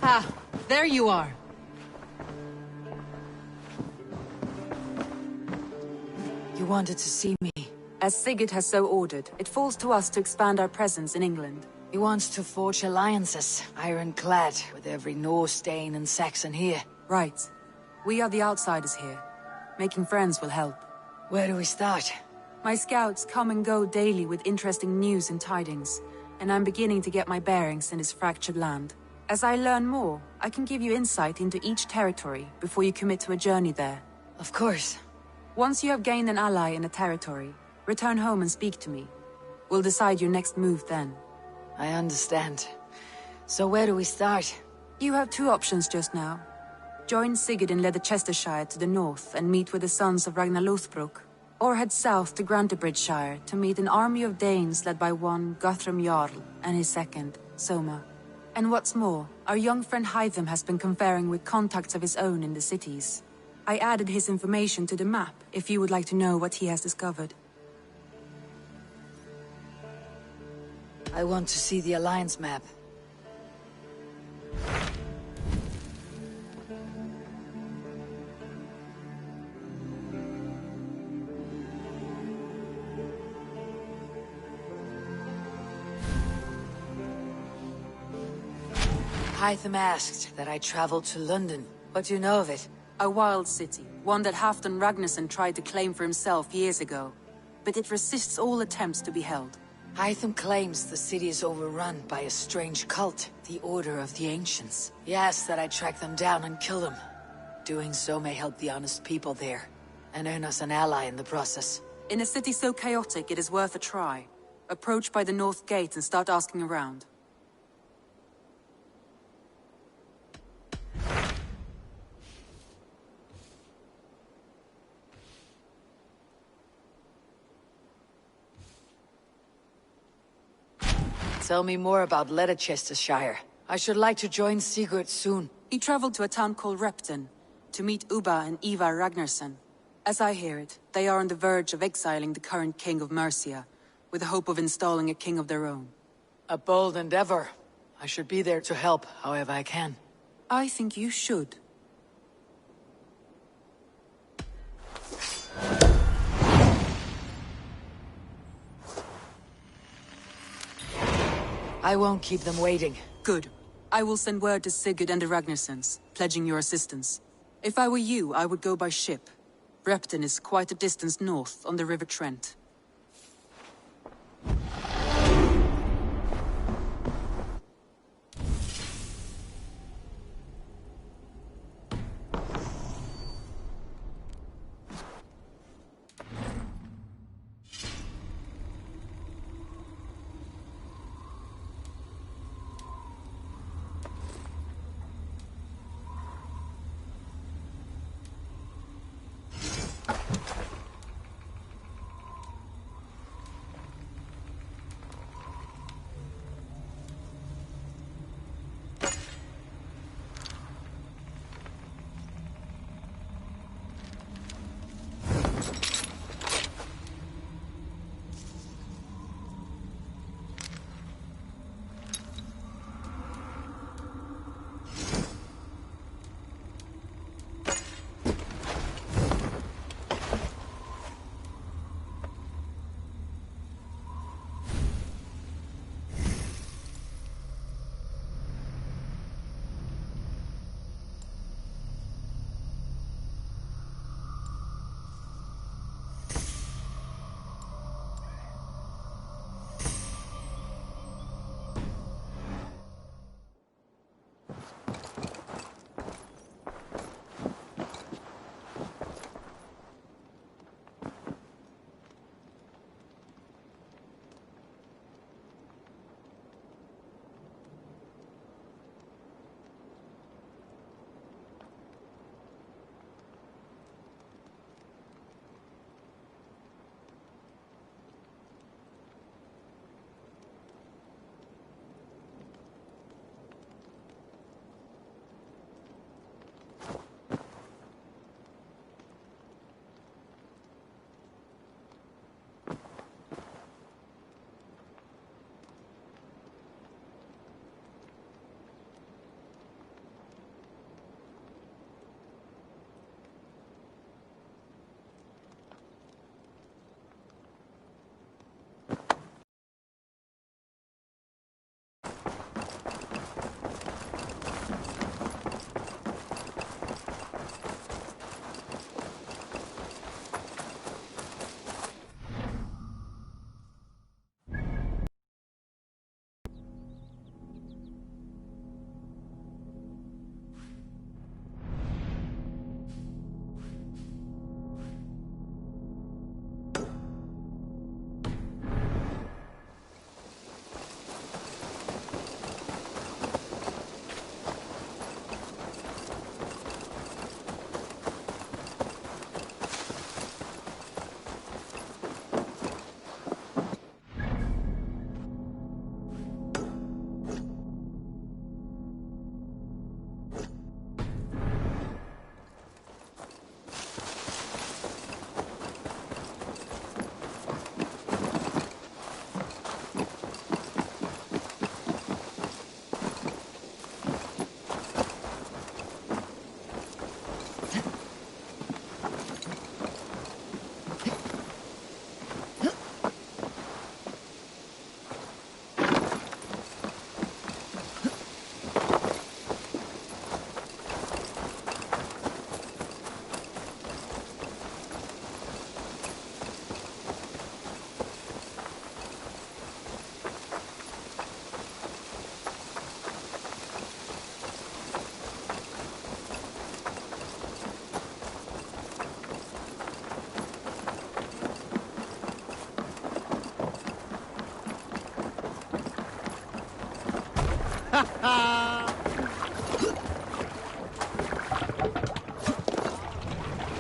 Ah, there you are. You wanted to see me. As Sigurd has so ordered, it falls to us to expand our presence in England. He wants to forge alliances, ironclad, with every Norse, Dane and Saxon here. Right. We are the outsiders here. Making friends will help. Where do we start? My scouts come and go daily with interesting news and tidings, and I'm beginning to get my bearings in this fractured land. As I learn more, I can give you insight into each territory before you commit to a journey there. Of course. Once you have gained an ally in a territory, return home and speak to me. We'll decide your next move then. I understand. So where do we start? You have two options just now. Join Sigurd in Leicestershire to the north and meet with the sons of Ragnar Lothbrok, or head south to Grantebridgeshire to meet an army of Danes led by one Guthrum Jarl and his second, Soma. And what's more, our young friend Hytham has been conferring with contacts of his own in the cities. I added his information to the map if you would like to know what he has discovered. I want to see the Alliance map. Hytham asked that I travel to London. What do you know of it? A wild city, one that Halfdan Ragnarsson tried to claim for himself years ago. But it resists all attempts to be held. Hytham claims the city is overrun by a strange cult, the Order of the Ancients. He asks that I track them down and kill them. Doing so may help the honest people there, and earn us an ally in the process. In a city so chaotic, it is worth a try. Approach by the North Gate and start asking around. Tell me more about Leicestershire. I should like to join Sigurd soon. He traveled to a town called Repton, to meet Ubba and Ivar Ragnarsson. As I hear it, they are on the verge of exiling the current king of Mercia, with the hope of installing a king of their own. A bold endeavor. I should be there to help, however I can. I think you should. I won't keep them waiting. Good. I will send word to Sigurd and the Ragnarssons, pledging your assistance. If I were you, I would go by ship. Repton is quite a distance north, on the River Trent.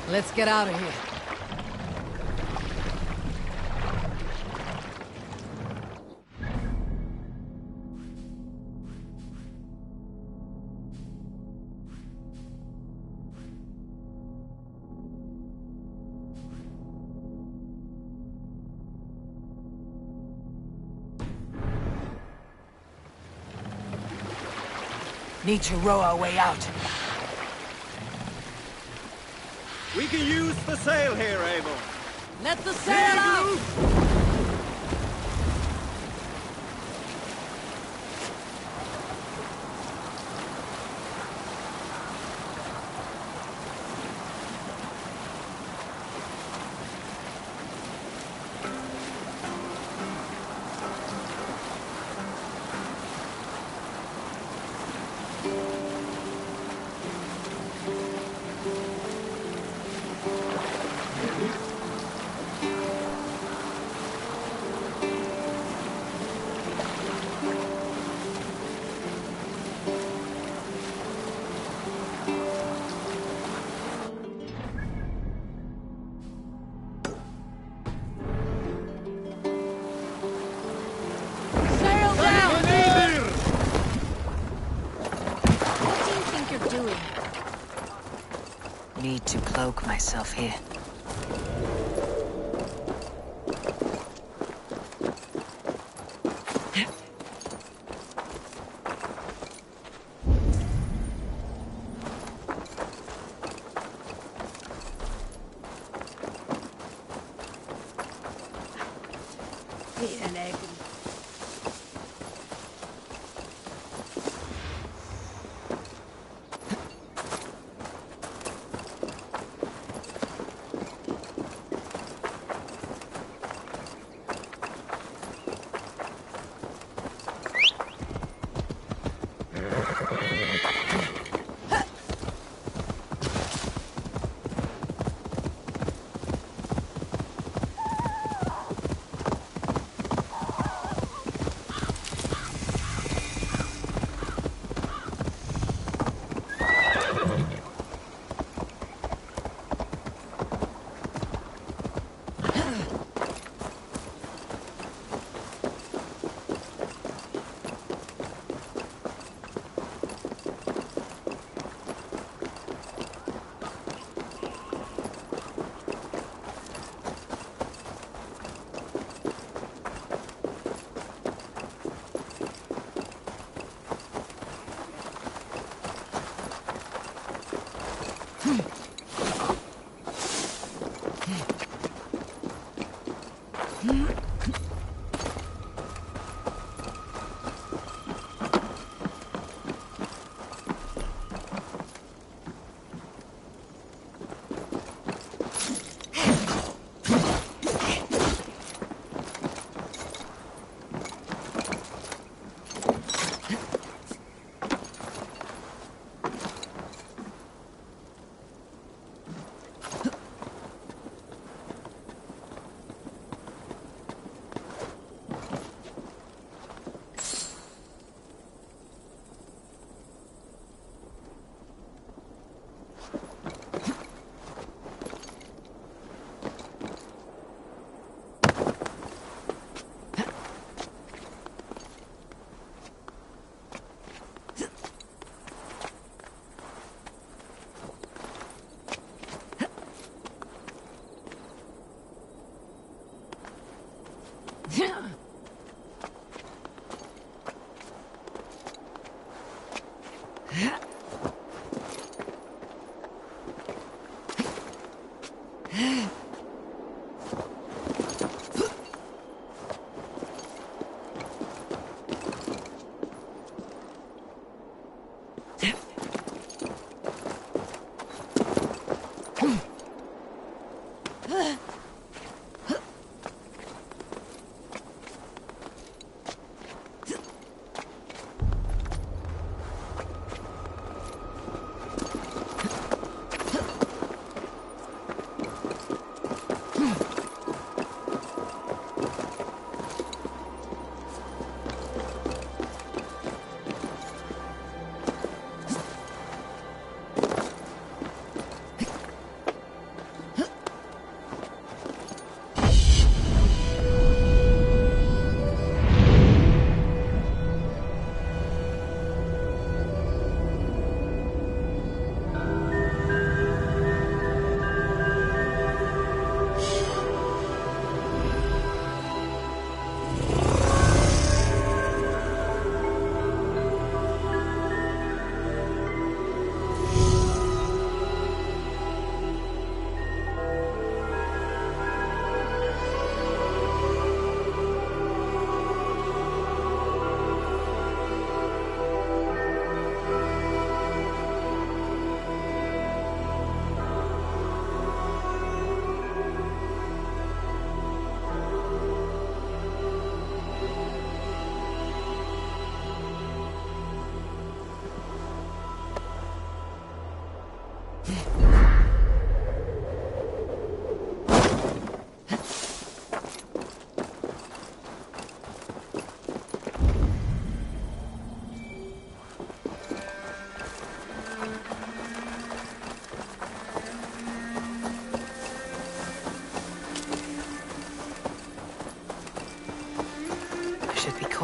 Let's get out of here. Need to row our way out. We can use the sail here, Abel. Let the sail out! Need to cloak myself here.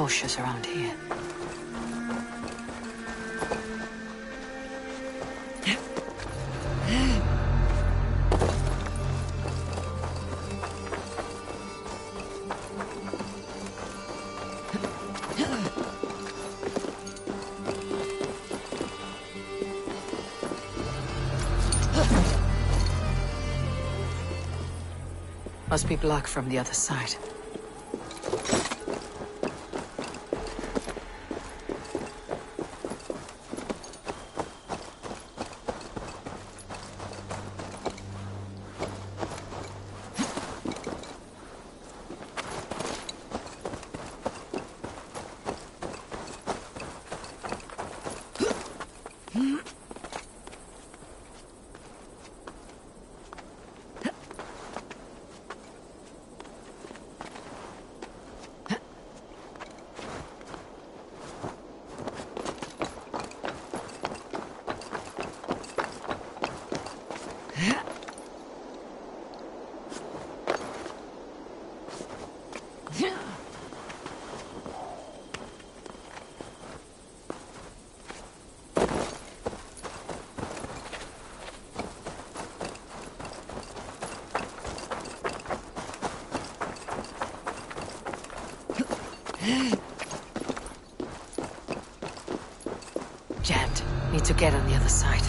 cautious around here. Must be blocked from the other side. Jammed. Need to get on the other side.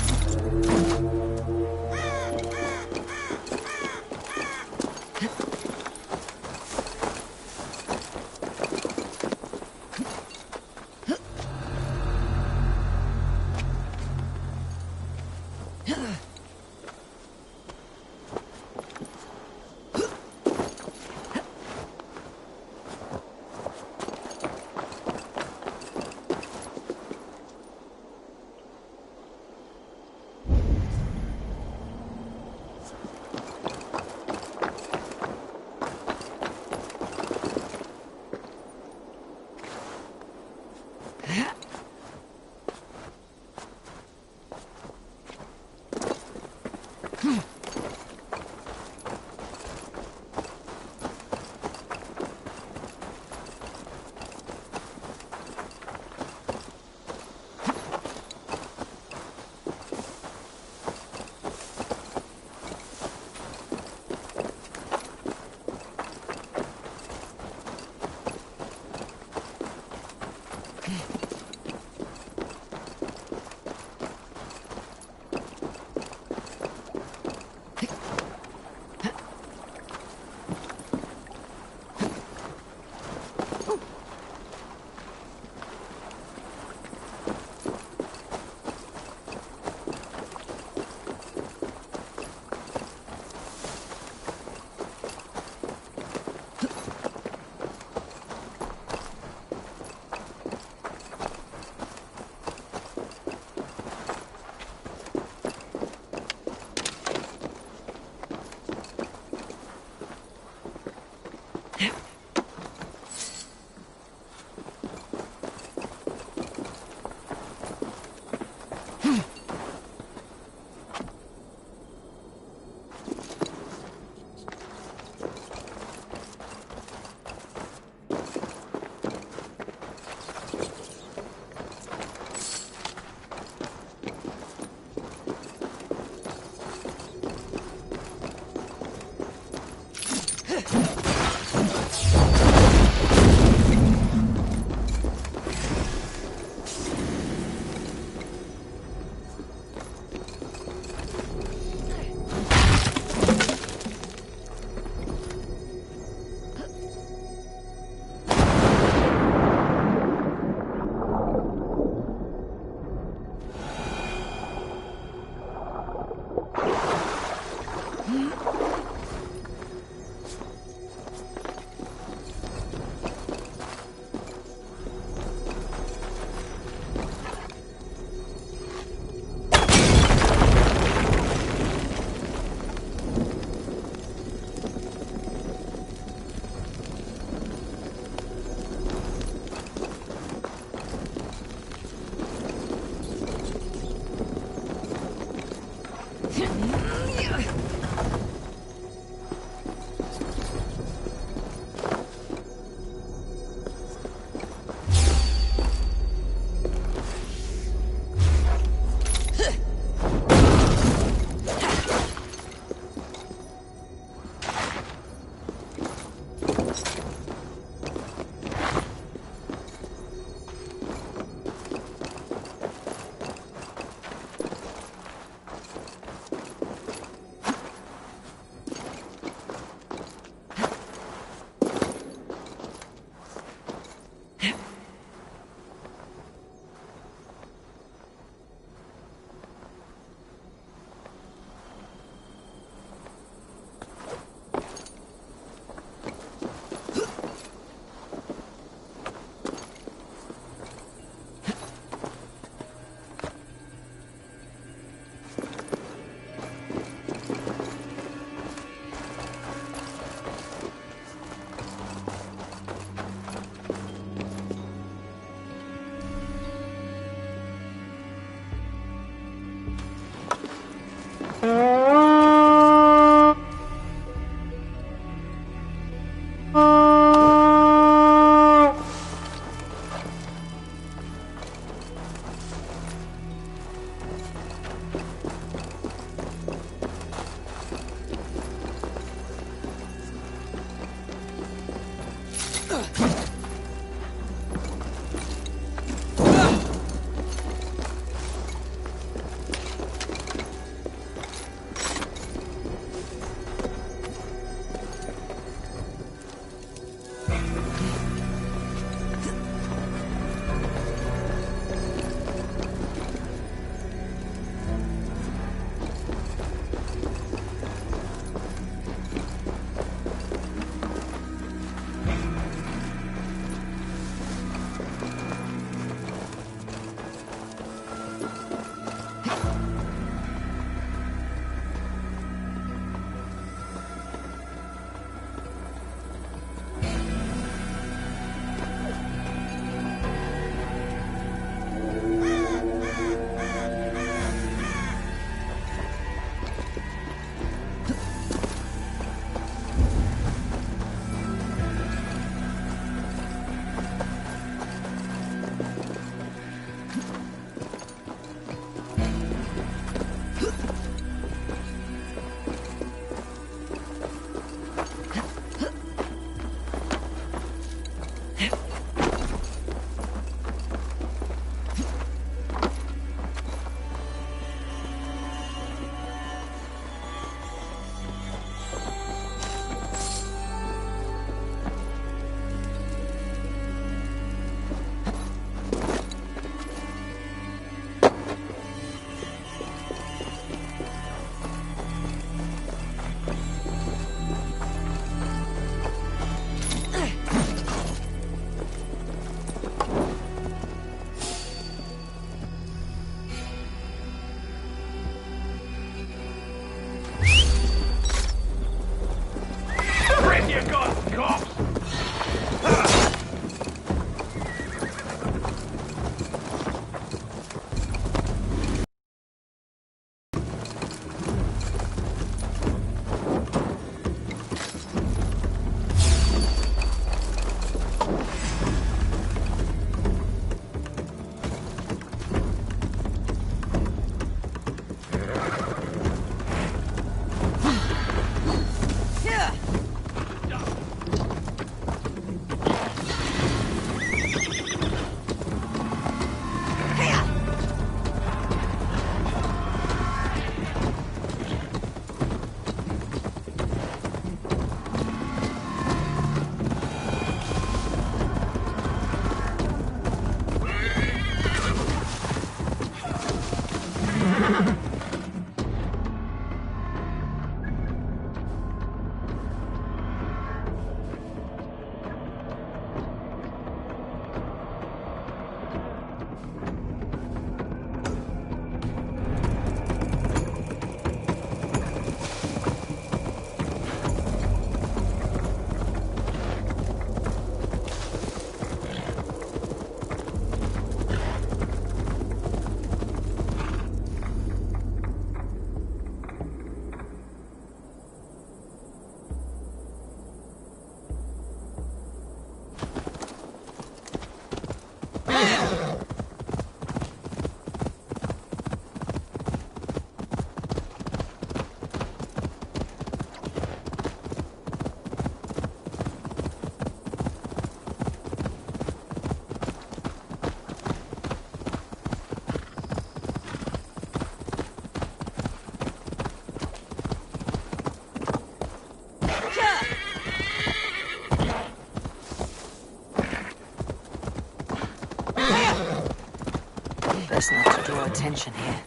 Best not to draw attention here.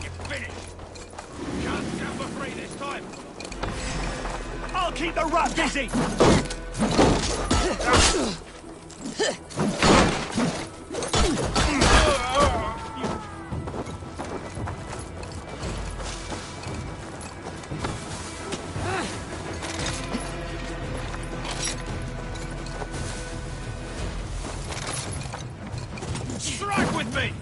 You're finished. Can't stand for free this time. I'll keep the rat busy. Strike with me!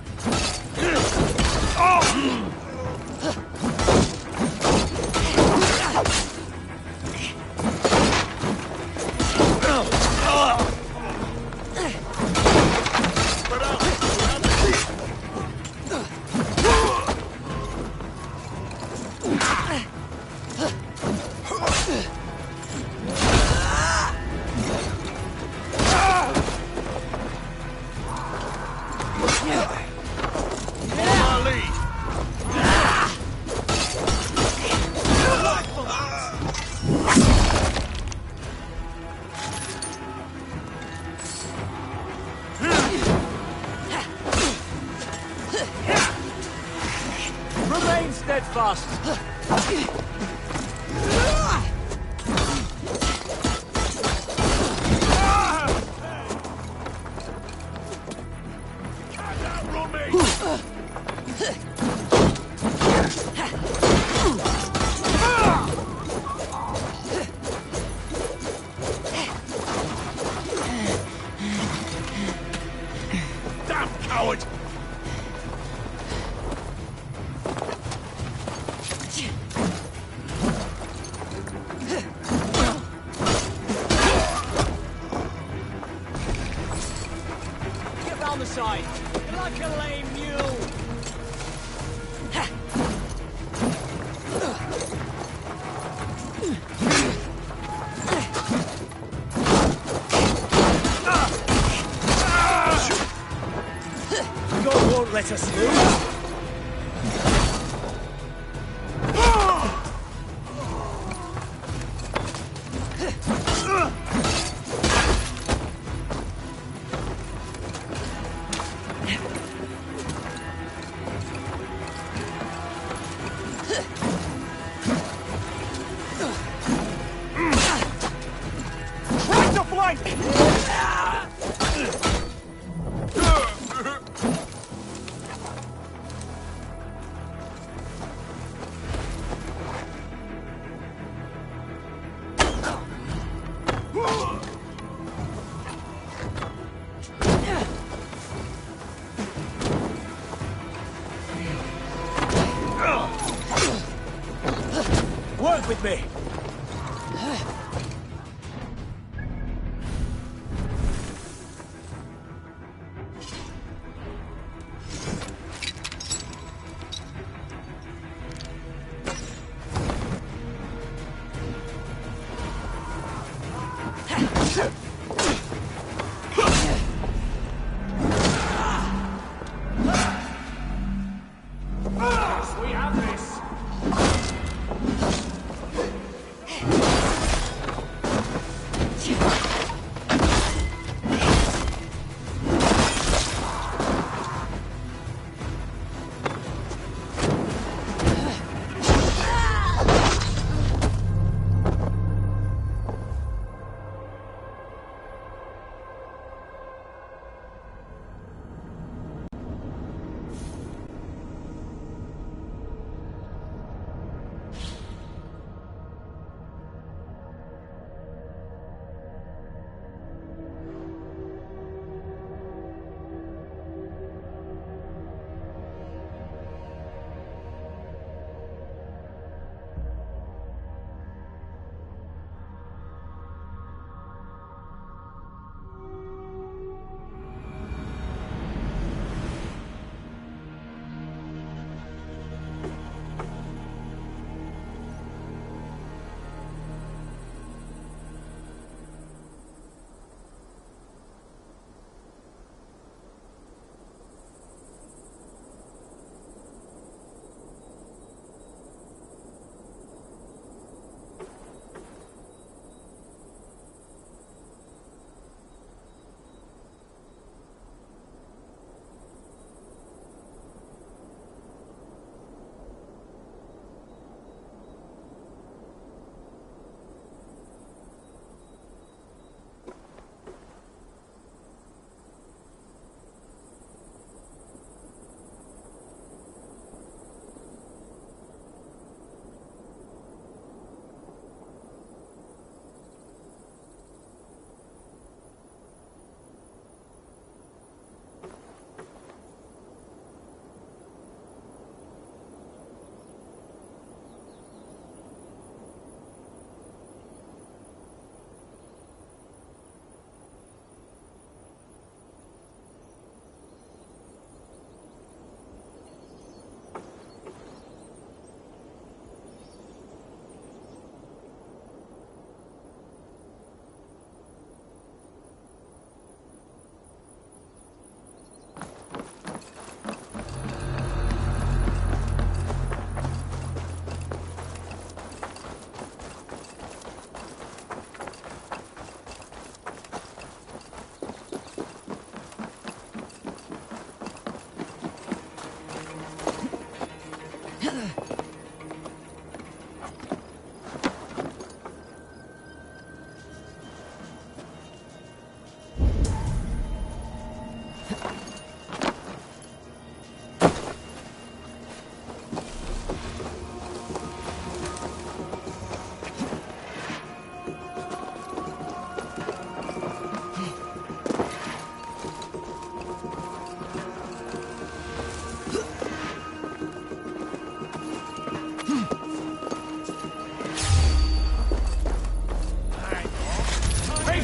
Remain steadfast. Damn coward! Get round the side. You're like a lame mule. God won't let us lose. Right to flank! Work with me! We have this!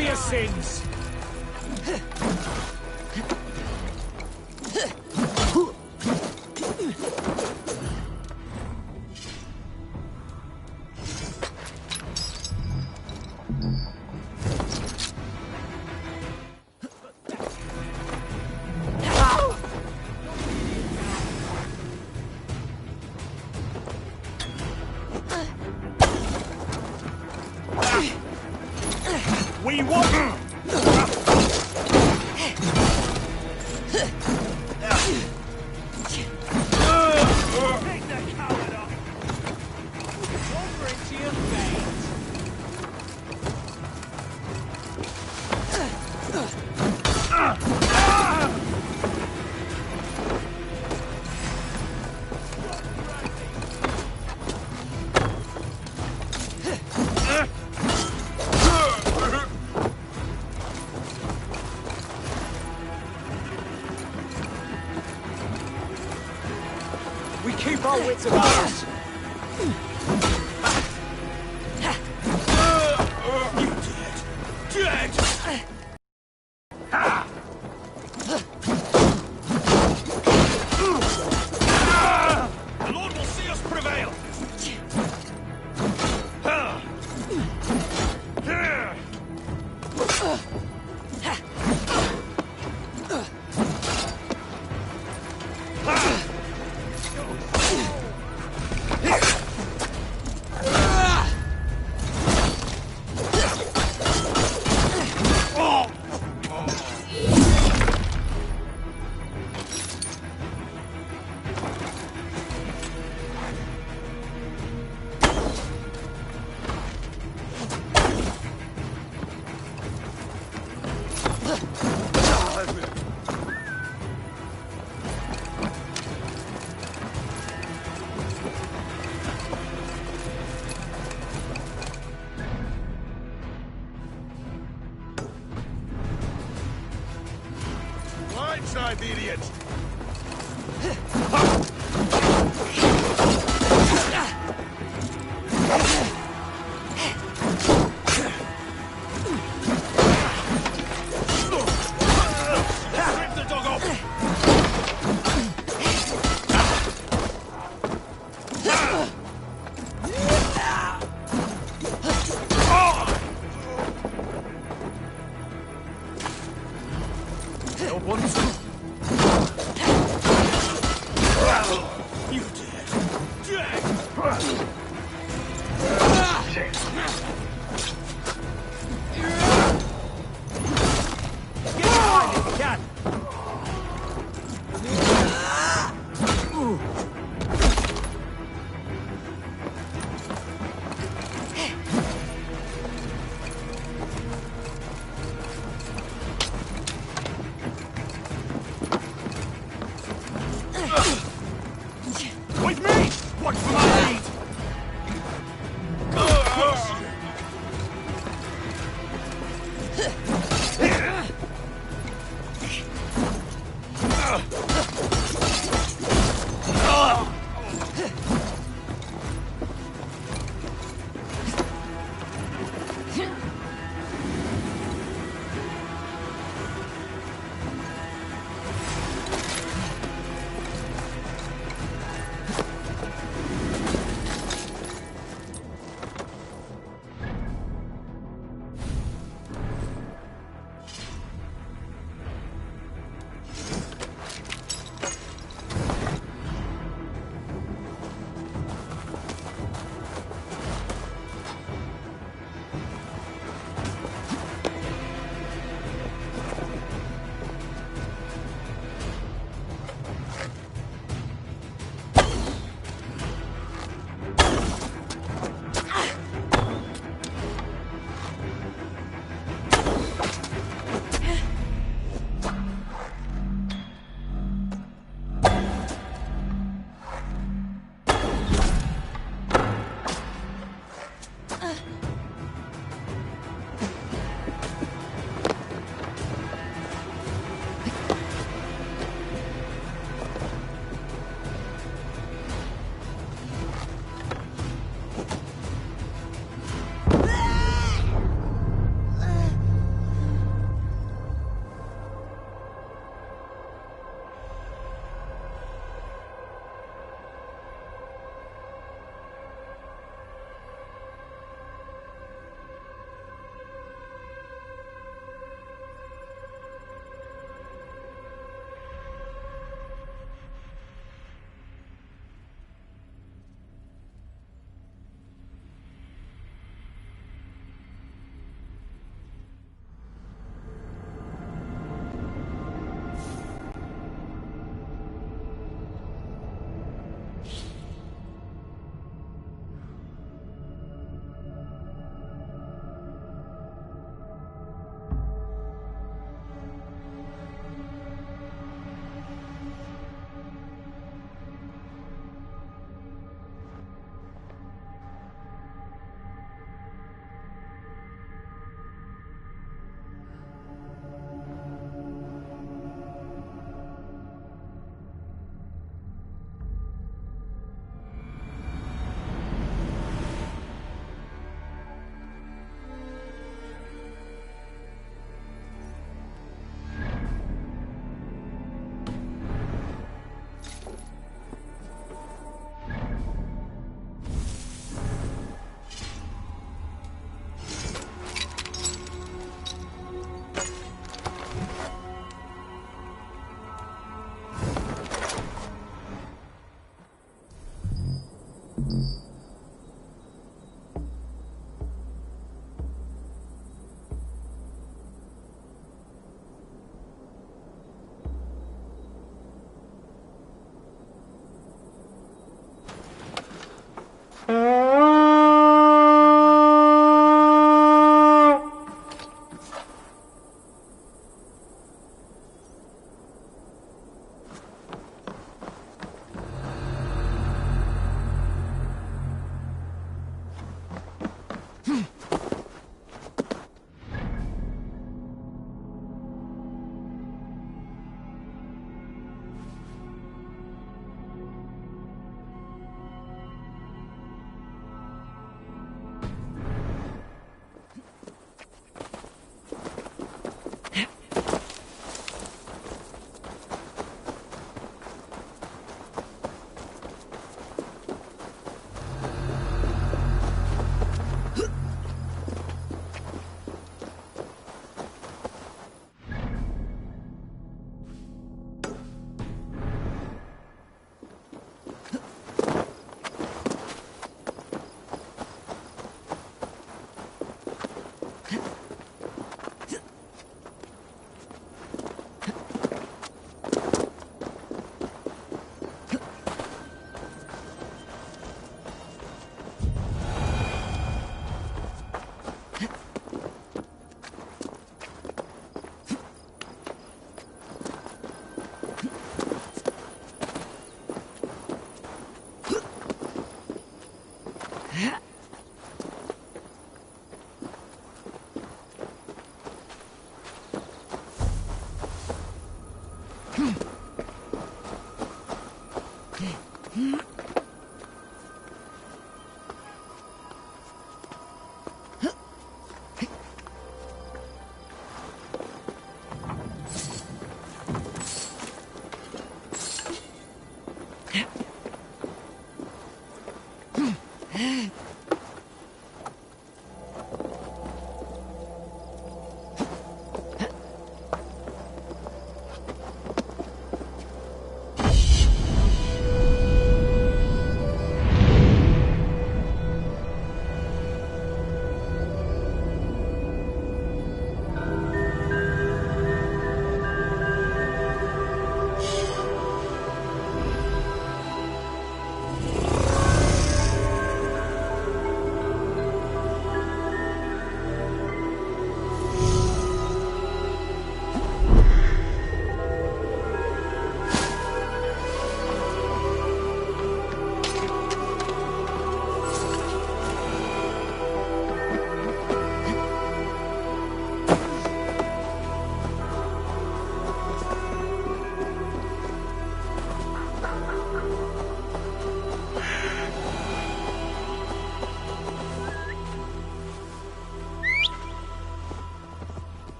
for your sins! We want... Take the coward off! Over into your veins! We keep our wits about us. You dead! Dead! Ha! The Lord will see us prevail. Blindside the idiot! Rip the dog off! No one You dead! Dead! Get behind if you can! With me! Watch for my lead!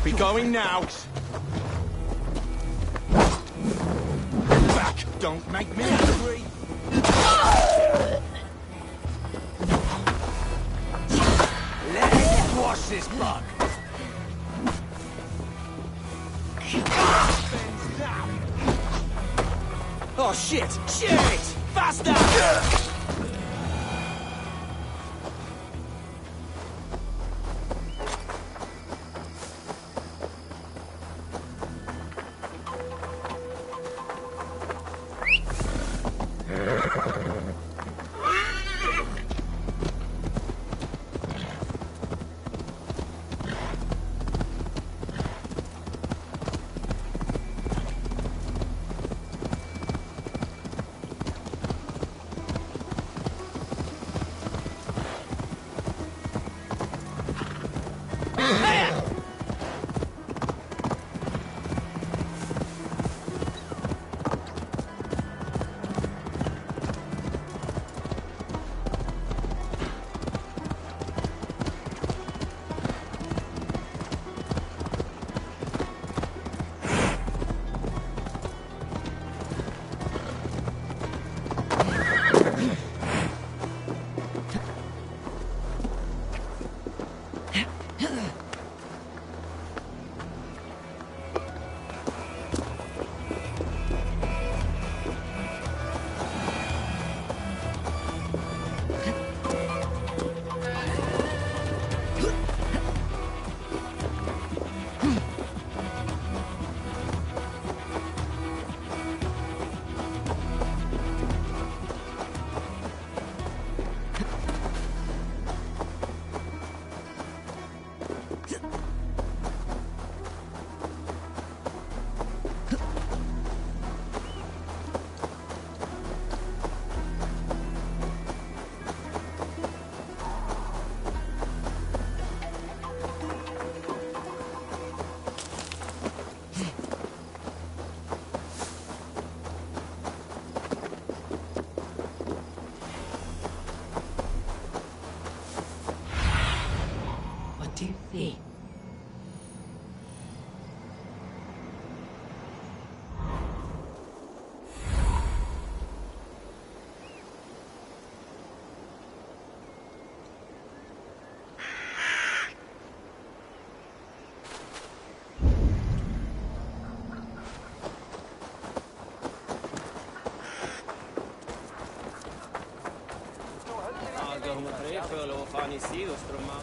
Be going now. Back! Don't make me angry. Let's squash this bug. Oh shit! Shit! Faster! Eller vad fan i sidoströmmar?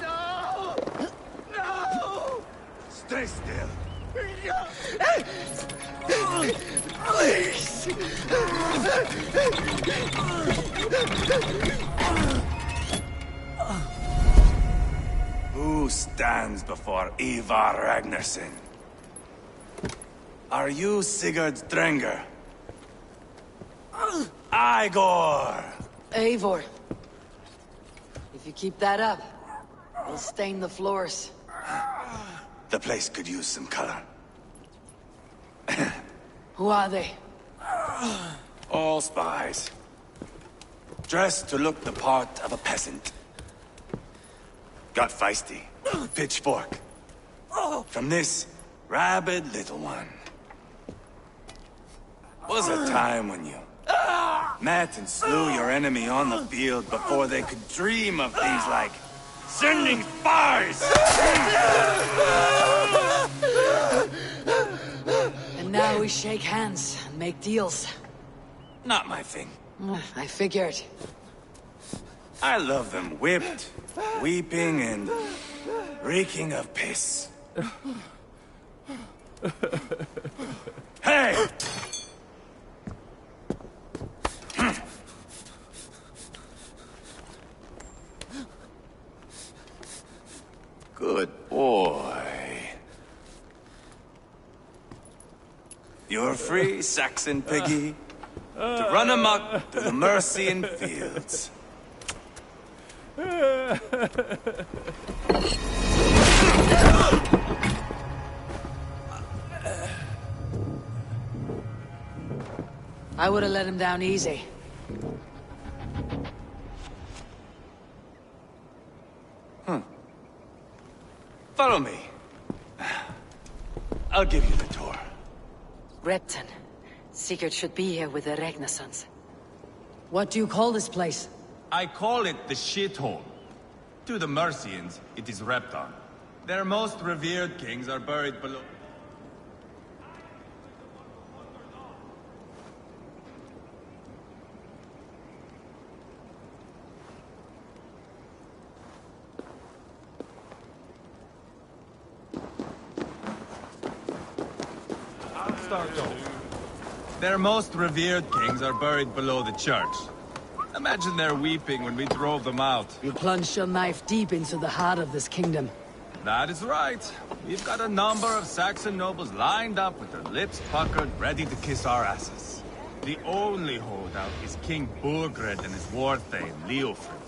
No! No! Stay still. Please! Who stands before Ivar Ragnarsson? Are you Sigurd Drenger? Igor! Eivor. If you keep that up, we'll stain the floors. The place could use some color. Who are they? All spies. Dressed to look the part of a peasant. Got feisty. Pitchfork. From this rabid little one. Was a time when you met and slew your enemy on the field before they could dream of things like sending spies! And now we shake hands and make deals. Not my thing. I figured. I love them whipped, weeping, and reeking of piss. Hey! Good boy. You're free, Saxon piggy, to run amok through the Mercian fields. I would have let him down easy. Follow me. I'll give you the tour. Repton. Sigurd should be here with the Ragnarssons. What do you call this place? I call it the shithole. To the Mercians, it is Repton. Their most revered kings are buried below... Their most revered kings are buried below the church. Imagine their weeping when we drove them out. You plunged your knife deep into the heart of this kingdom. That is right. We've got a number of Saxon nobles lined up with their lips puckered, ready to kiss our asses. The only holdout is King Burgred and his war thane, Leofrid.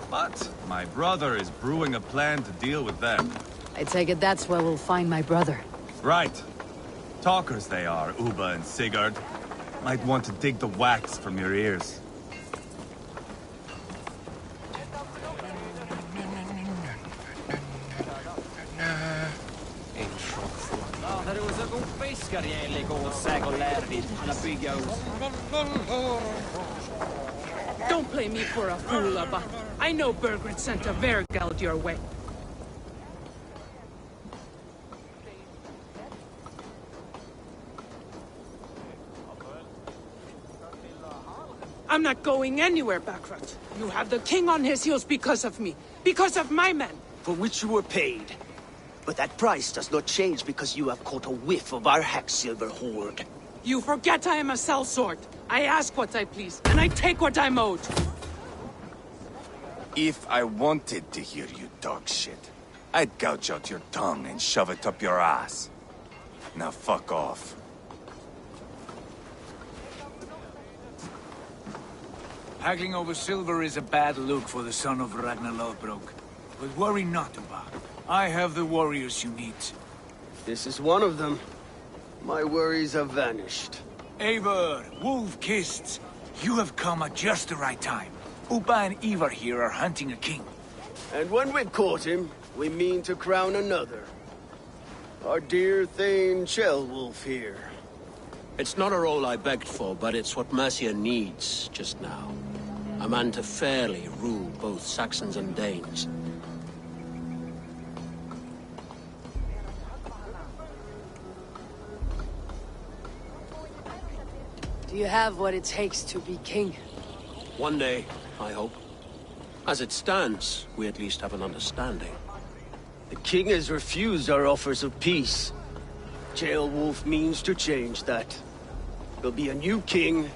But my brother is brewing a plan to deal with them. I take it that's where we'll find my brother. Right. Talkers they are, Uba and Sigurd. Might want to dig the wax from your ears. Don't play me for a fool, Abba. I know Burgred sent a Vergeld your way. I'm not going anywhere, Backrot. You have the king on his heels because of me. Because of my men. For which you were paid. But that price does not change because you have caught a whiff of our Hacksilver hoard. You forget I am a sellsword. I ask what I please, and I take what I'm owed. If I wanted to hear you talk shit, I'd gouge out your tongue and shove it up your ass. Now fuck off. Haggling over silver is a bad look for the son of Ragnar Lothbrok. But worry not, Uba. I have the warriors you need. This is one of them. My worries have vanished. Eivor, Wolf-Kissed, you have come at just the right time. Uba and Ivar here are hunting a king. And when we've caught him, we mean to crown another. Our dear Thane Chelwolf here. It's not a role I begged for, but it's what Mercia needs just now. A man to fairly rule both Saxons and Danes. Do you have what it takes to be king? One day, I hope. As it stands, we at least have an understanding. The king has refused our offers of peace. Jailwolf means to change that. There'll be a new king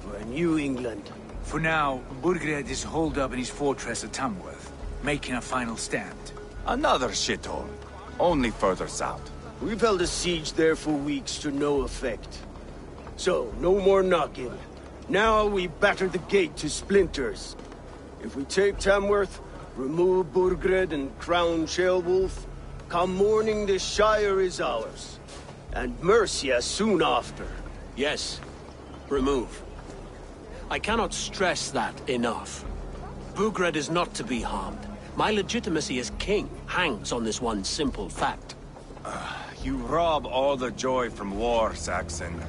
for a new England. For now, Burgred is holed up in his fortress at Tamworth, making a final stand. Another shithole. Only further south. We've held a siege there for weeks to no effect. So, no more knocking. Now we batter the gate to splinters. If we take Tamworth, remove Burgred and crown Jailwolf, come morning the Shire is ours. And Mercia soon after. Yes, remove. I cannot stress that enough. Burgred is not to be harmed. My legitimacy as king hangs on this one simple fact. You rob all the joy from war, Saxon.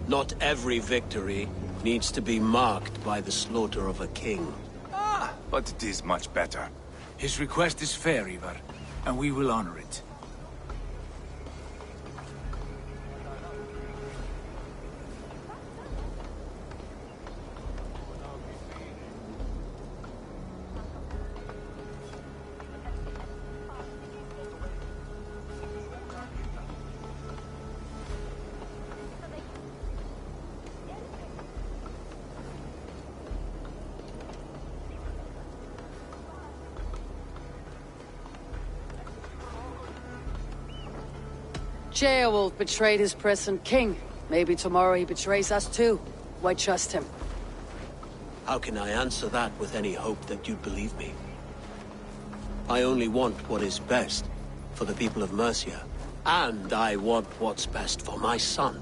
Not every victory needs to be marked by the slaughter of a king. But it is much better. His request is fair, Ivar, and we will honor it. Jailwolf betrayed his present king. Maybe tomorrow he betrays us too. Why trust him? How can I answer that with any hope that you'd believe me? I only want what is best for the people of Mercia. And I want what's best for my son.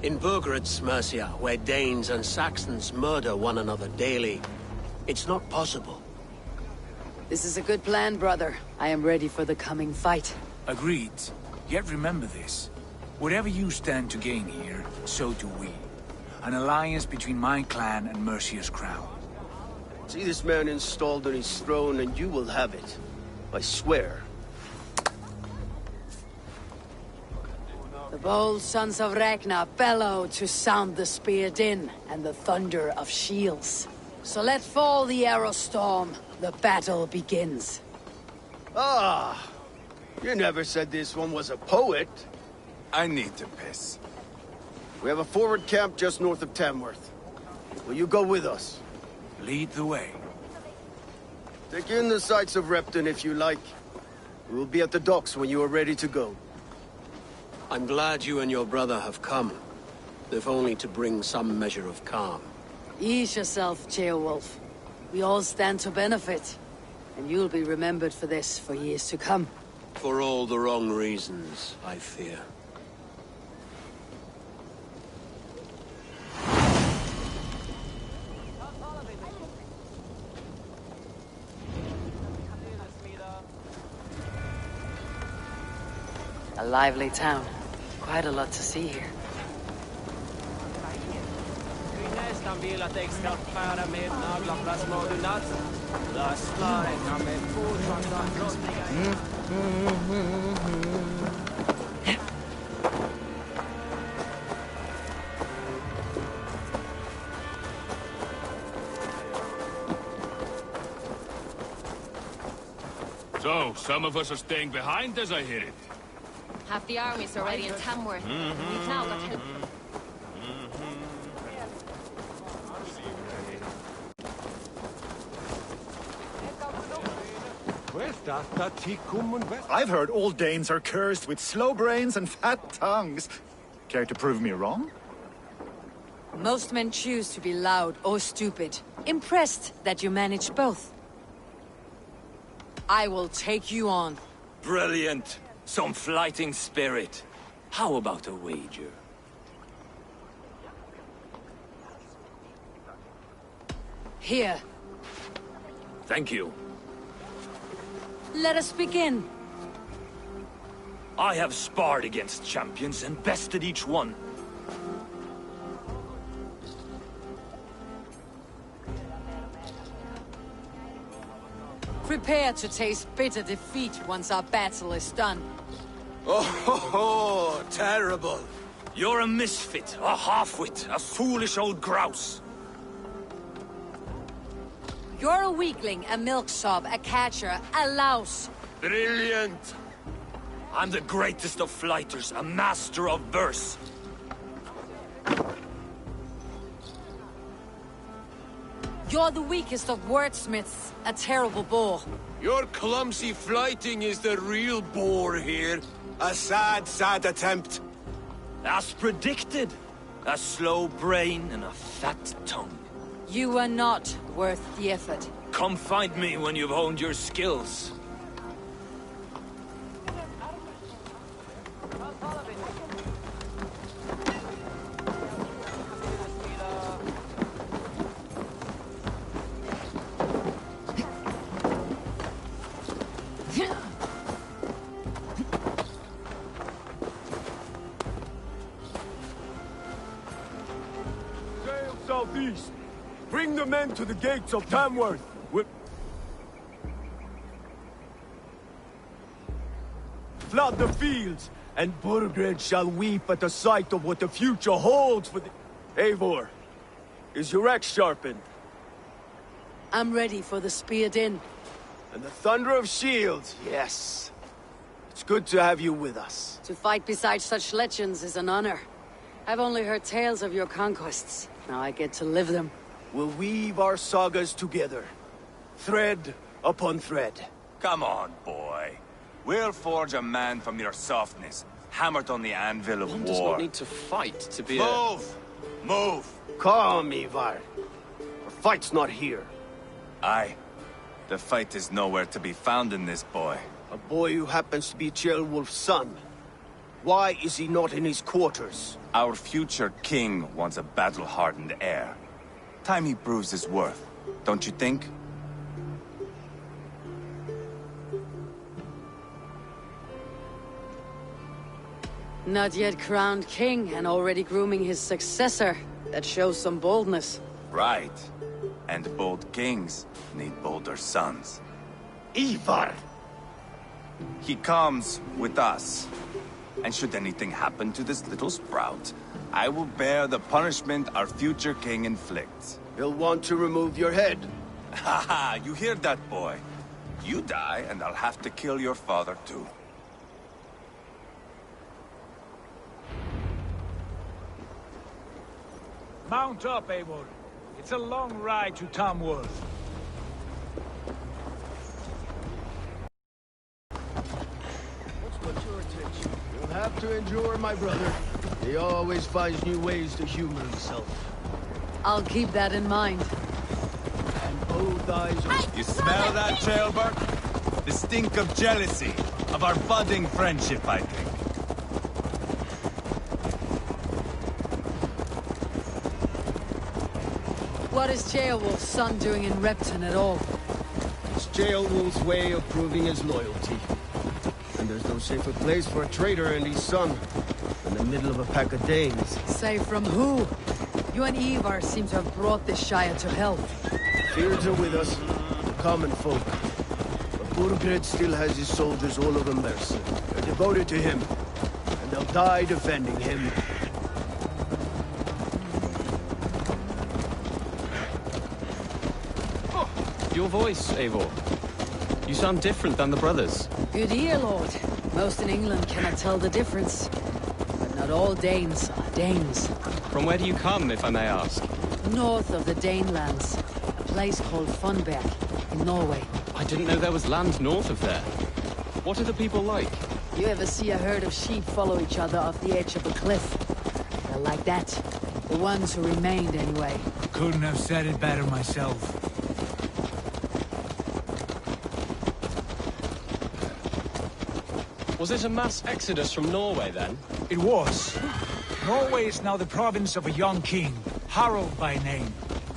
In Burgred's Mercia, where Danes and Saxons murder one another daily, it's not possible. This is a good plan, brother. I am ready for the coming fight. Agreed. Yet remember this. Whatever you stand to gain here, so do we. An alliance between my clan and Mercia's crown. See this man installed on his throne and you will have it. I swear. The bold sons of Ragnar bellow to sound the spear din and the thunder of shields. So let fall the arrow storm. The battle begins. Ah! You never said this one was a poet. I need to piss. We have a forward camp just north of Tamworth. Will you go with us? Lead the way. Take in the sights of Repton if you like. We will be at the docks when you are ready to go. I'm glad you and your brother have come, if only to bring some measure of calm. Ease yourself, Jailwolf. We all stand to benefit. And you'll be remembered for this for years to come. For all the wrong reasons, I fear. A lively town. Quite a lot to see here. Nästan vill att jag ska färda med naglarplastmodunat. Röstlar kan med fortsatta brottslingar. So, some of us are staying behind as I hear it. Half the army's already in Tamworth. We've now got help. I've heard all Danes are cursed with slow brains and fat tongues. Care to prove me wrong? Most men choose to be loud or stupid. Impressed that you manage both. I will take you on. Brilliant. Some fighting spirit. How about a wager? Here. Thank you. Let us begin. I have sparred against champions and bested each one. Prepare to taste bitter defeat once our battle is done. Oh, terrible. You're a misfit, a half-wit, a foolish old grouse. You're a weakling, a milksop, a catcher, a louse. Brilliant! I'm the greatest of flighters, a master of verse. You're the weakest of wordsmiths, a terrible bore. Your clumsy flighting is the real bore here. A sad, sad attempt. As predicted, a slow brain and a fat tongue. You are not worth the effort. Come find me when you've honed your skills. Southeast. Bring the men to the gates of Tamworth. Flood the fields, and Burgred shall weep at the sight of what the future holds for the... Eivor, is your axe sharpened? I'm ready for the spear din. And the thunder of shields, yes. It's good to have you with us. To fight beside such legends is an honor. I've only heard tales of your conquests. Now I get to live them. We'll weave our sagas together. Thread upon thread. Come on, boy. We'll forge a man from your softness, hammered on the anvil of One war. does not need to fight to be Move! Move! Calm, Ivar. The fight's not here. Aye. The fight is nowhere to be found in this boy. A boy who happens to be Ceolwulf's son. Why is he not in his quarters? Our future king wants a battle-hardened heir. Time he proves his worth, don't you think? Not yet crowned king and already grooming his successor. That shows some boldness. Right. And bold kings need bolder sons. Ivar! He comes with us. And should anything happen to this little sprout, I will bear the punishment our future king inflicts. He'll want to remove your head. Haha, you hear that, boy? You die, and I'll have to kill your father, too. Mount up, Eivor. It's a long ride to Tamworth. What's your attention? You'll have to endure, my brother. He always finds new ways to humor himself. I'll keep that in mind. And both eyes are... You smell that, Ceolbert? The stink of jealousy, of our budding friendship, I think. What is Ceolwulf's son doing in Repton at all? It's Ceolwulf's way of proving his loyalty. And there's no safer place for a traitor and his son in the middle of a pack of Danes. Safe from who? You and Ivar seem to have brought this Shire to hell. Fears are with us, the common folk. But Burgred still has his soldiers all over Mercia. They're devoted to him, and they'll die defending him. Your voice, Eivor. You sound different than the brothers. Good ear, Lord. Most in England cannot tell the difference. But not all Danes are Danes. From where do you come, if I may ask? North of the Danelands. A place called Funberg, in Norway. I didn't know there was land north of there. What are the people like? You ever see a herd of sheep follow each other off the edge of a cliff? They're like that. The ones who remained, anyway. Couldn't have said it better myself. Was it a mass exodus from Norway, then? It was. Norway is now the province of a young king, Harald by name.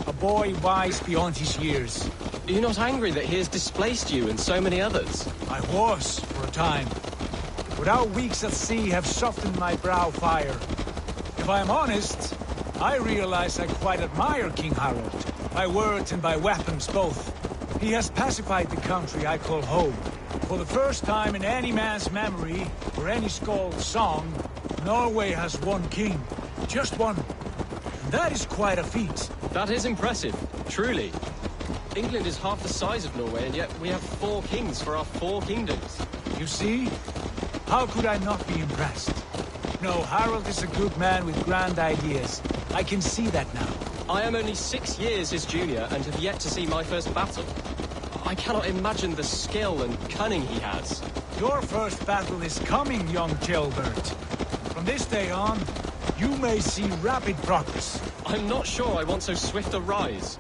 A boy wise beyond his years. Are you not angry that he has displaced you and so many others? I was, for a time. But our weeks at sea have softened my brow fire. If I am honest, I realize I quite admire King Harald. By words and by weapons both. He has pacified the country I call home. For the first time in any man's memory, or any skald's song, Norway has one king. Just one. And that is quite a feat. That is impressive, truly. England is half the size of Norway, and yet we have 4 kings for our 4 kingdoms. You see? How could I not be impressed? No, Harold is a good man with grand ideas. I can see that now. I am only 6 years his junior and have yet to see my first battle. I cannot imagine the skill and cunning he has. Your first battle is coming, young Gilbert. From this day on, you may see rapid progress. I'm not sure I want so swift a rise.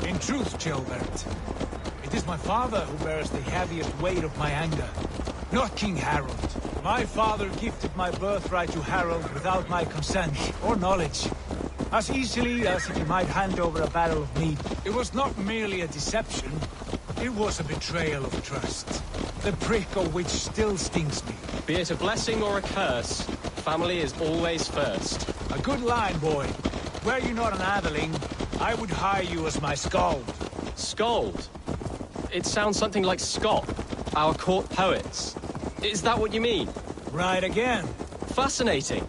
In truth, Gilbert, it is my father who bears the heaviest weight of my anger, not King Harold. My father gifted my birthright to Harold without my consent or knowledge, as easily as if he might hand over a barrel of meat. It was not merely a deception, it was a betrayal of trust, the prick of which still stings me. Be it a blessing or a curse, family is always first. A good line, boy. Were you not an atheling, I would hire you as my skald. Skald? It sounds something like Scott, our court poets. Is that what you mean? Right again. Fascinating.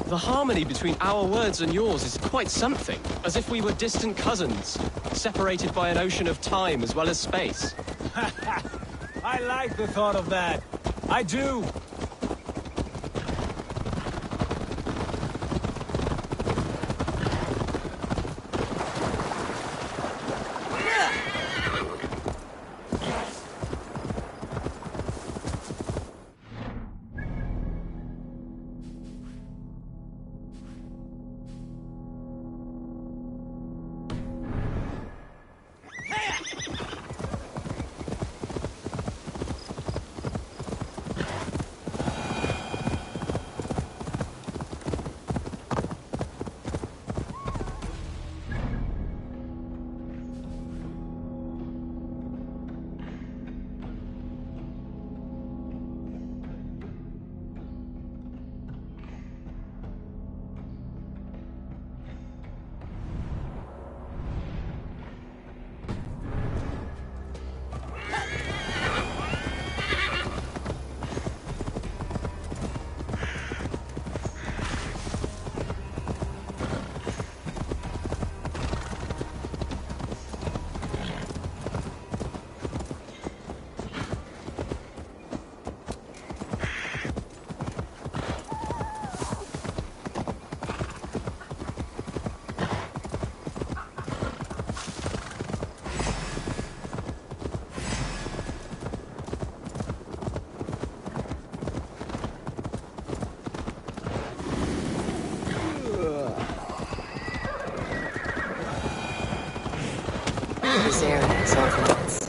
The harmony between our words and yours is quite something. As if we were distant cousins, separated by an ocean of time as well as space. I like the thought of that. I do. This area is off limits.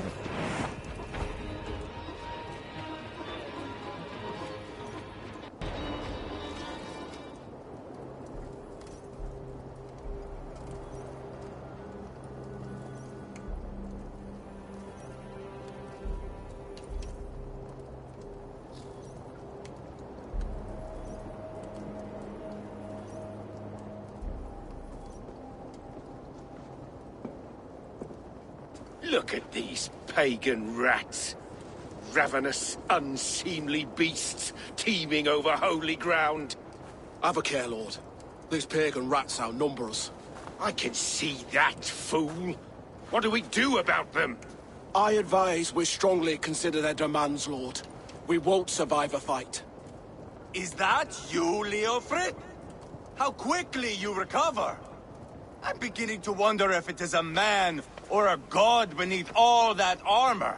Look at these pagan rats. Ravenous, unseemly beasts teeming over holy ground. Have a care, Lord. These pagan rats outnumber us. I can see that, fool. What do we do about them? I advise we strongly consider their demands, Lord. We won't survive a fight. Is that you, Leofrid? How quickly you recover! I'm beginning to wonder if it is a man or a god beneath all that armor.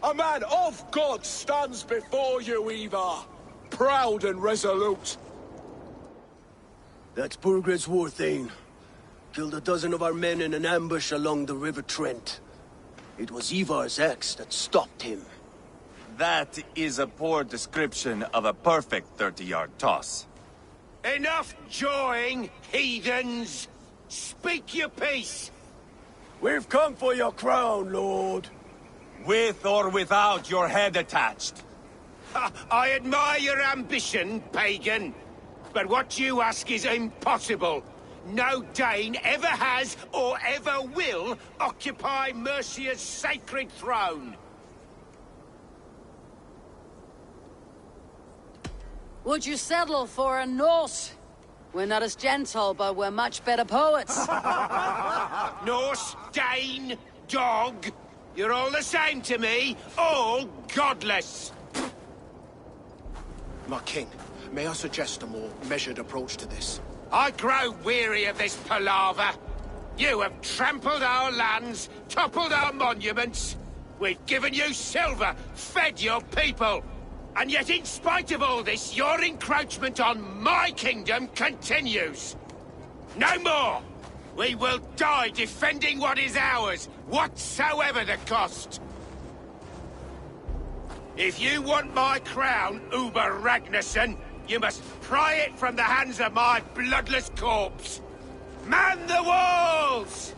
A man of God stands before you, Ivar. Proud and resolute. That's Burgred's Warthane. Killed a dozen of our men in an ambush along the River Trent. It was Ivar's axe that stopped him. That is a poor description of a perfect 30-yard toss. Enough jawing, heathens! Speak your piece! We've come for your crown, Lord. With or without your head attached. I admire your ambition, pagan. But what you ask is impossible. No Dane ever has or ever will occupy Mercia's sacred throne. Would you settle for a Norse? We're not as gentle, but we're much better poets. Norse, Dane, dog. You're all the same to me. All godless. My king, may I suggest a more measured approach to this? I grow weary of this palaver. You have trampled our lands, toppled our monuments. We've given you silver, fed your people. And yet, in spite of all this, your encroachment on my kingdom continues. No more! We will die defending what is ours, whatsoever the cost. If you want my crown, Uber Ragnarsson, you must pry it from the hands of my bloodless corpse. Man the walls!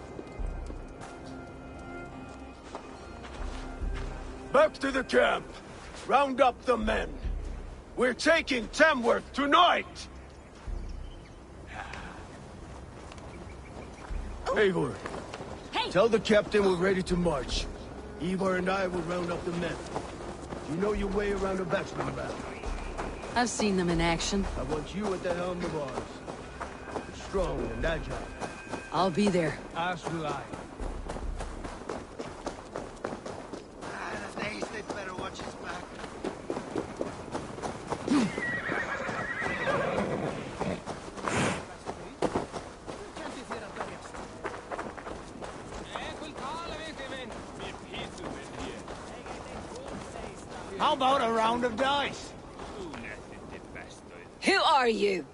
Back to the camp. Round up the men. We're taking Tamworth tonight! Eivor, tell the captain we're ready to march. Eivor and I will round up the men. You know your way around a batsman battle. I've seen them in action. I want you at the helm of ours. You're strong and agile. I'll be there. As will I. Better watch his back. How about a round of dice? Who are you?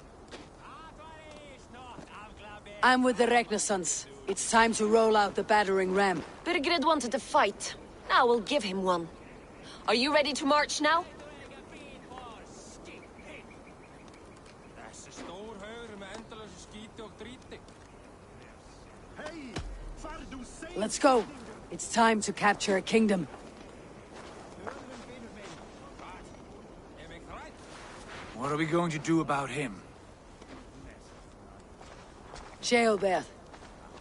I'm with the Ragnarssons. It's time to roll out the battering ram. Birgrid wanted to fight. Now we'll give him one. Are you ready to march now? Let's go. It's time to capture a kingdom. What are we going to do about him? Jailbeth.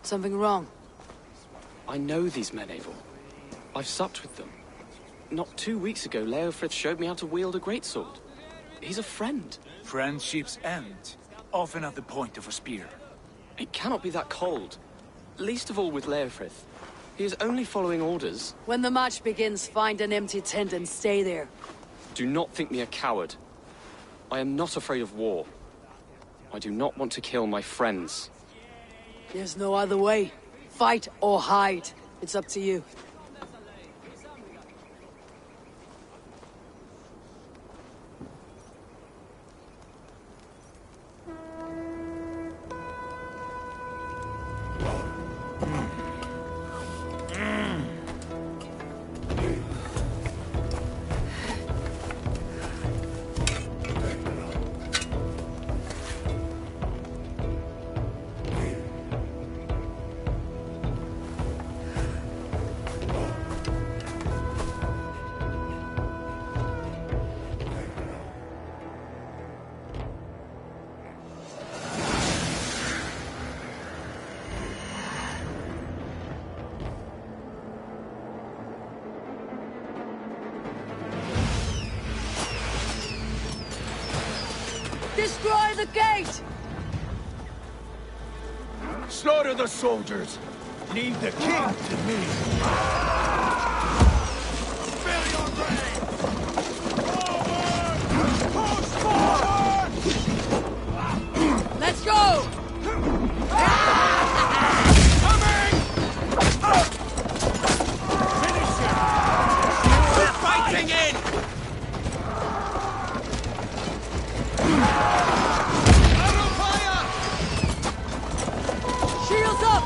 Something wrong? I know these men, Eivor. I've supped with them. Not 2 weeks ago, Leofrith showed me how to wield a greatsword. He's a friend. Friendships end, often at the point of a spear. It cannot be that cold. Least of all with Leofrith. He is only following orders. When the march begins, find an empty tent and stay there. Do not think me a coward. I am not afraid of war. I do not want to kill my friends. There's no other way. Fight or hide. It's up to you. Destroy the gate! Slaughter the soldiers! Leave the king to me! Fill your brain! Forward! Push forward! Let's go! Finish him! We're fighting in! Shields up!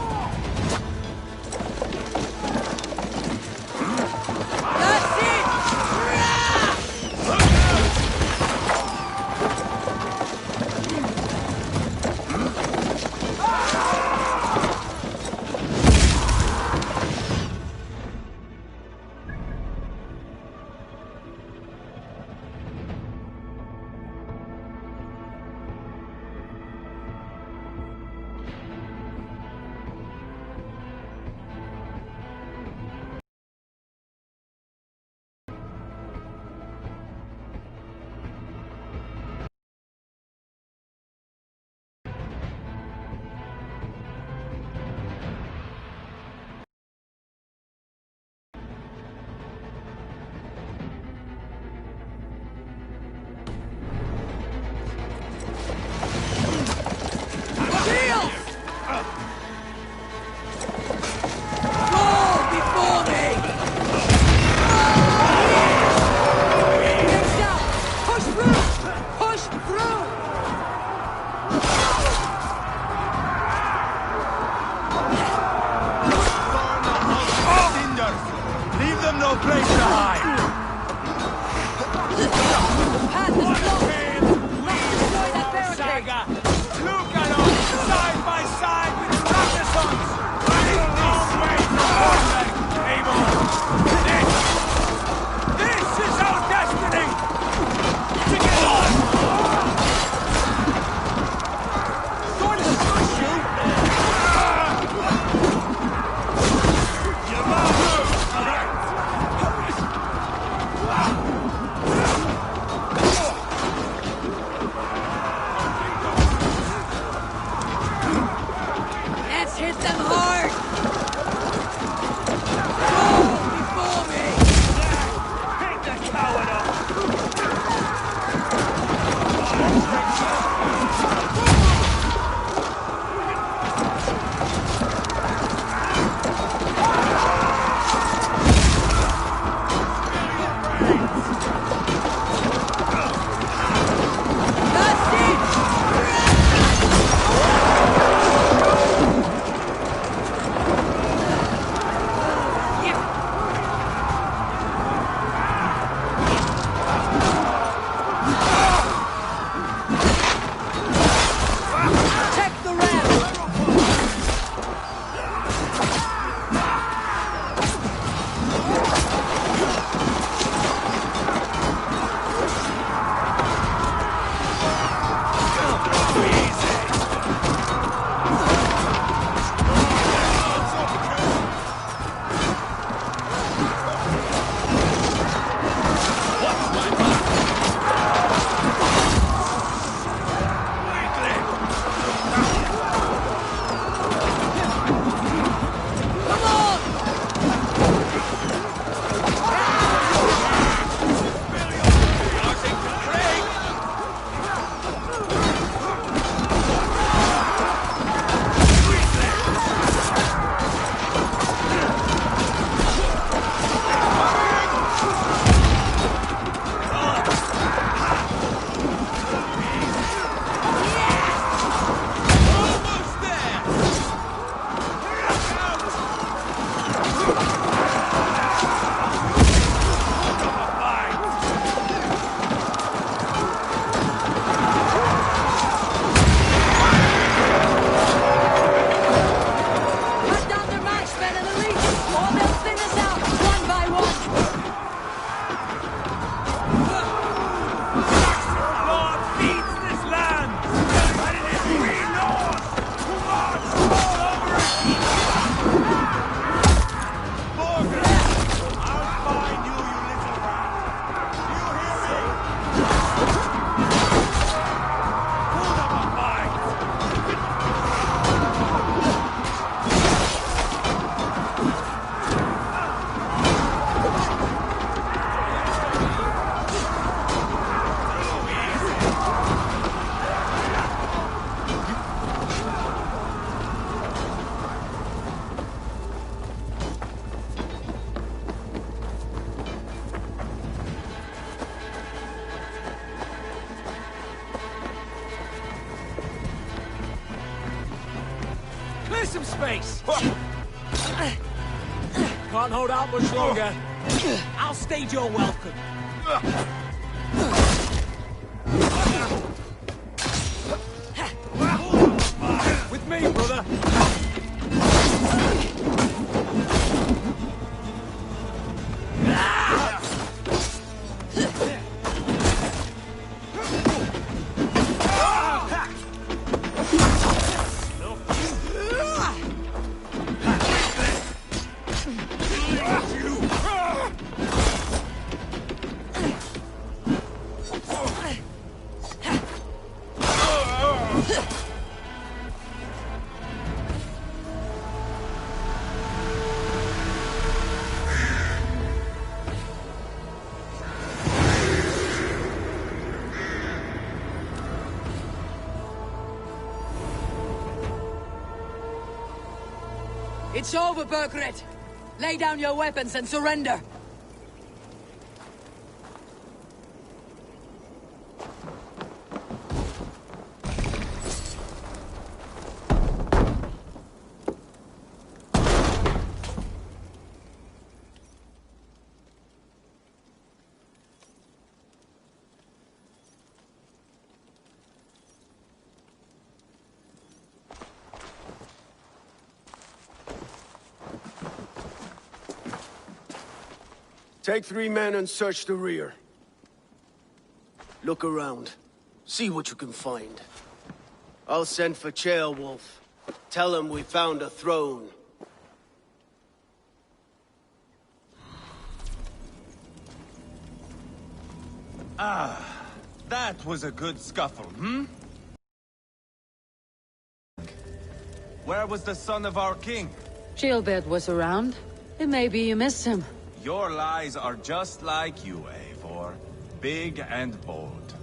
Clear some space! Can't hold out much longer. I'll stage your welcome. With me, brother. It's over, Burgred! Lay down your weapons and surrender! Take 3 men and search the rear. Look around. See what you can find. I'll send for Ceolwulf. Tell him we found a throne. Ah, that was a good scuffle, hmm? Where was the son of our king? Gilbert was around. It may be you missed him. Your lies are just like you, Eivor. Big and bold.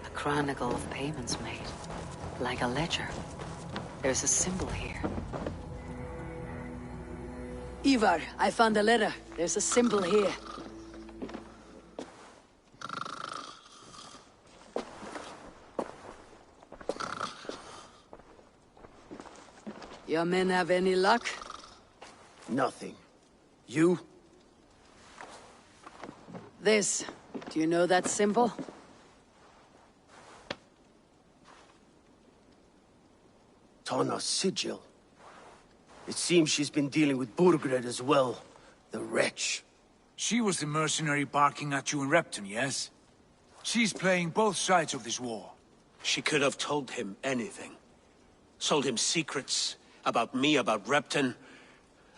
A chronicle of payments made. Like a ledger. There's a symbol here. Ivar, I found a letter. There's a symbol here. Your men have any luck? Nothing. You? This. Do you know that symbol? Tana's sigil. It seems she's been dealing with Burgred as well. The wretch. She was the mercenary barking at you in Repton, yes? She's playing both sides of this war. She could have told him anything. Sold him secrets about me, about Repton,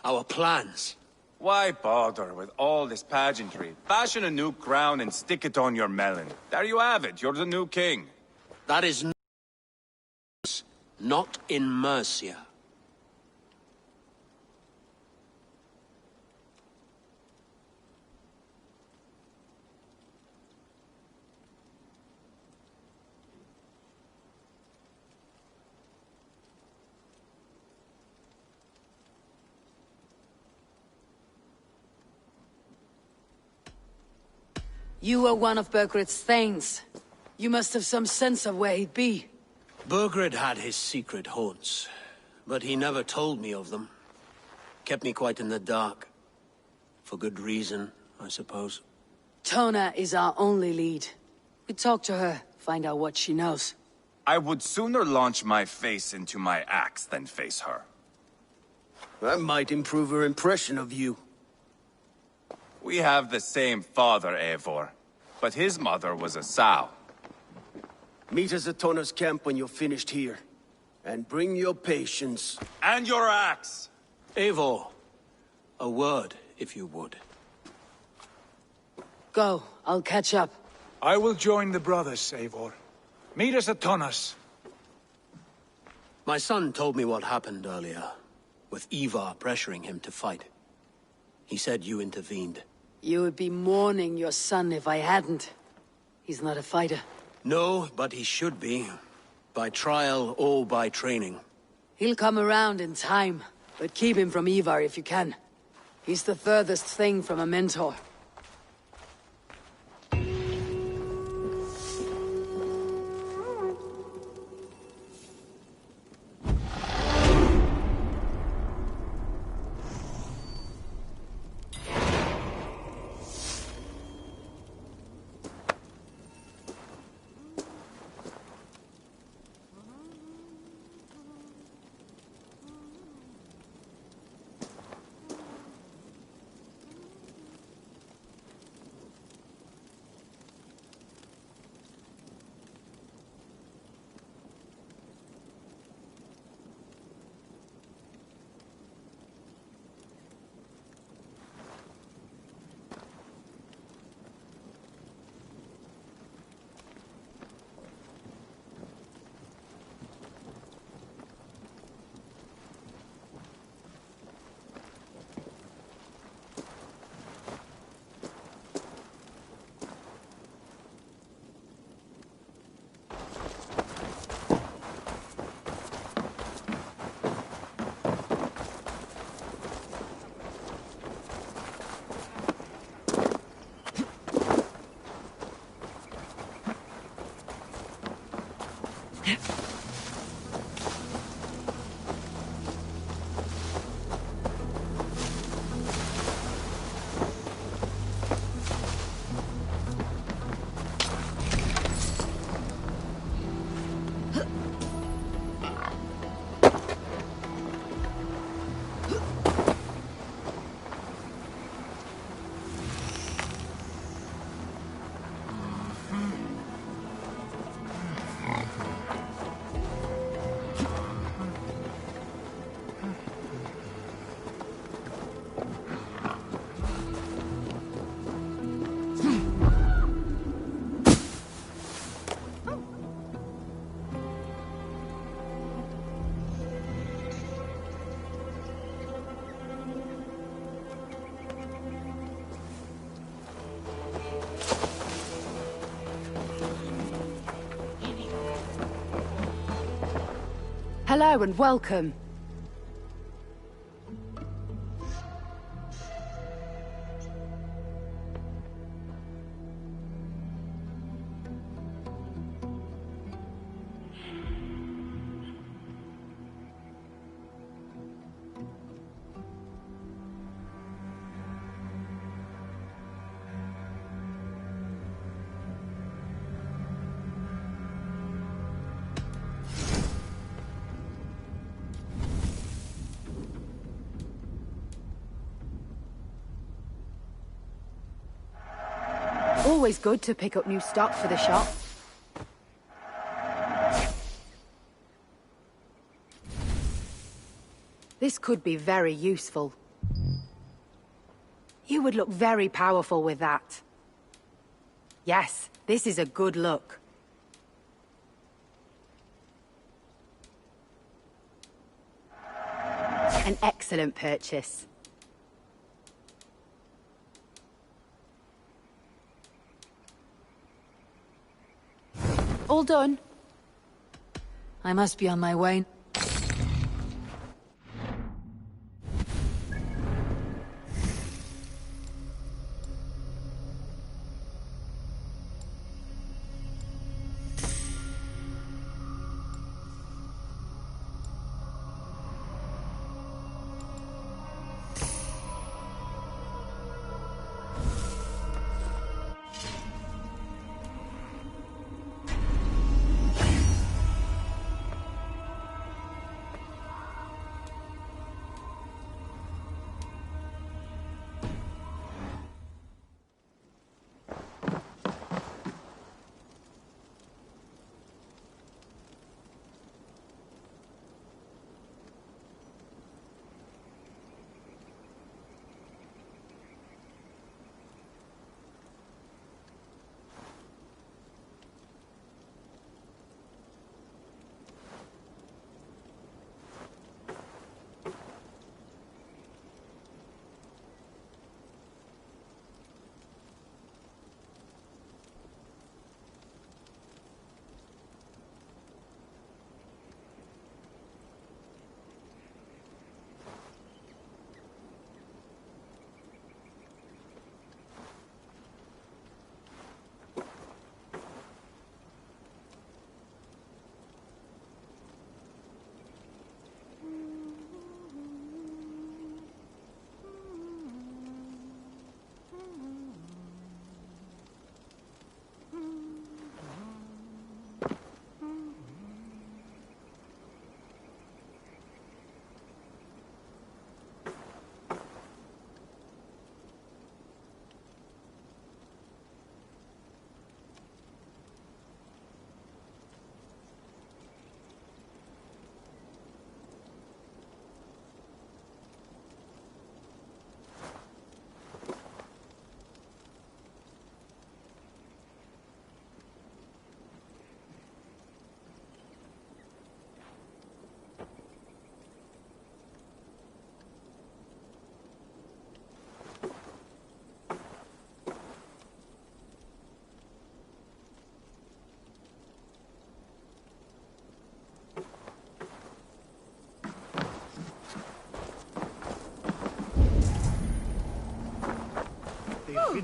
our plans. Why bother with all this pageantry? Fashion a new crown and stick it on your melon. There you have it, you're the new king. That is not in Mercia. You were one of Burgred's thanes. You must have some sense of where he'd be. Burgred had his secret haunts, but he never told me of them. Kept me quite in the dark. For good reason, I suppose. Tona is our only lead. We talk to her, find out what she knows. I would sooner launch my face into my axe than face her. That might improve her impression of you. We have the same father, Eivor, but his mother was a sow. Meet us at Tona's camp when you're finished here. And bring your patience. And your axe! Eivor, a word, if you would. Go, I'll catch up. I will join the brothers, Eivor. Meet us at Tona's. My son told me what happened earlier, with Ivar pressuring him to fight. He said you intervened. You would be mourning your son if I hadn't. He's not a fighter. No, but he should be. By trial or by training. He'll come around in time, but keep him from Ivar if you can. He's the furthest thing from a mentor. Hello and welcome. Always good to pick up new stock for the shop. This could be very useful. You would look very powerful with that. Yes, this is a good look. An excellent purchase. All done. I must be on my way.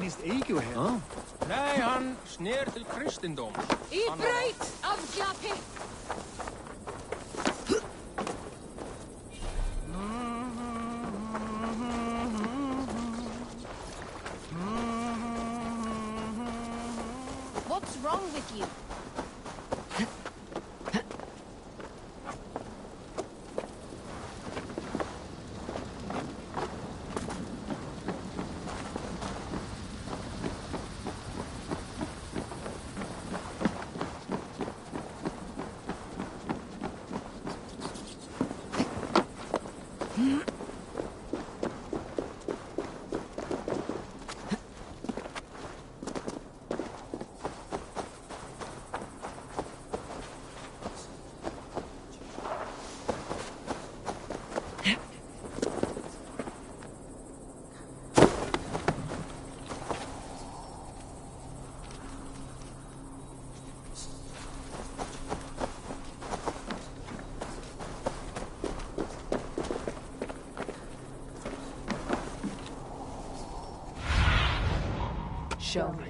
finnes ego her. Oh. Nej, han sner till kristendom. I breit av Glapi! What's wrong with you? Show me.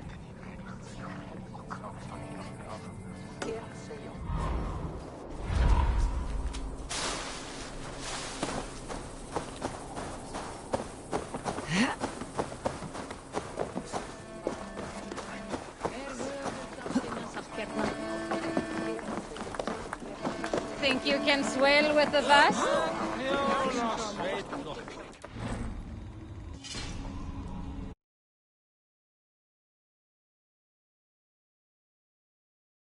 Think you can swell with the best?